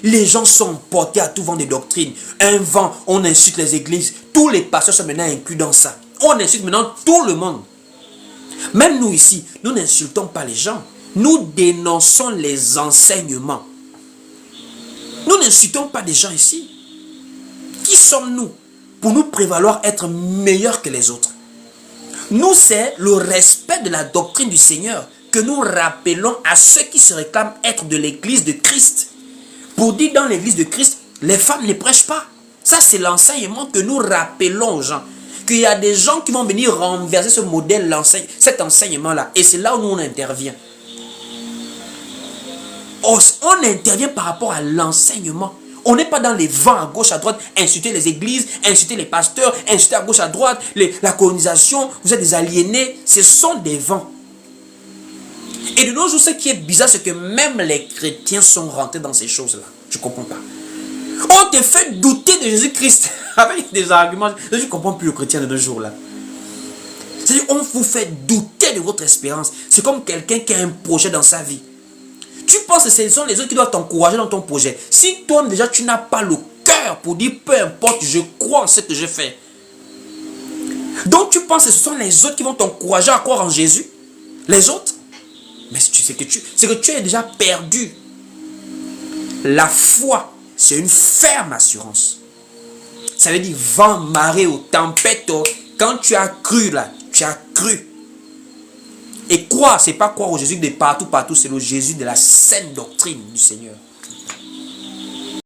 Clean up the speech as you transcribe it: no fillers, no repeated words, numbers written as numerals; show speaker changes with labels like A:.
A: Les gens sont portés à tout vent de doctrine. Un vent, on insulte les églises. Tous les pasteurs sont maintenant inclus dans ça. On insulte maintenant tout le monde. Même nous ici, nous n'insultons pas les gens. Nous dénonçons les enseignements. Nous n'insultons pas des gens ici. Qui sommes-nous pour nous prévaloir être meilleurs que les autres? Nous, c'est le respect de la doctrine du Seigneur que nous rappelons à ceux qui se réclament être de l'église de Christ. Pour dire dans l'église de Christ, les femmes ne prêchent pas. Ça, c'est l'enseignement que nous rappelons aux gens. Qu'il y a des gens qui vont venir renverser ce modèle, cet enseignement-là. Et c'est là où nous on intervient. On intervient par rapport à l'enseignement. On n'est pas dans les vents à gauche, à droite, insulter les églises, insulter les pasteurs, insulter à gauche, à droite, la colonisation, vous êtes des aliénés. Ce sont des vents. Et de nos jours, ce qui est bizarre, c'est que même les chrétiens sont rentrés dans ces choses-là. Je ne comprends pas. On te fait douter de Jésus-Christ avec des arguments. Je ne comprends plus le chrétien de nos jours-là. C'est-à-dire, on vous fait douter de votre espérance. C'est comme quelqu'un qui a un projet dans sa vie. Tu penses que ce sont les autres qui doivent t'encourager dans ton projet. Si toi déjà tu n'as pas le cœur pour dire peu importe, je crois en ce que je fais. Donc tu penses que ce sont les autres qui vont t'encourager à croire en Jésus. Les autres. Mais c'est que tu es déjà perdu. La foi, c'est une ferme assurance. Ça veut dire vent, marée ou tempête. Quand tu as cru là, tu as cru. Et croire, c'est pas croire au Jésus de partout, c'est le Jésus de la saine doctrine du Seigneur.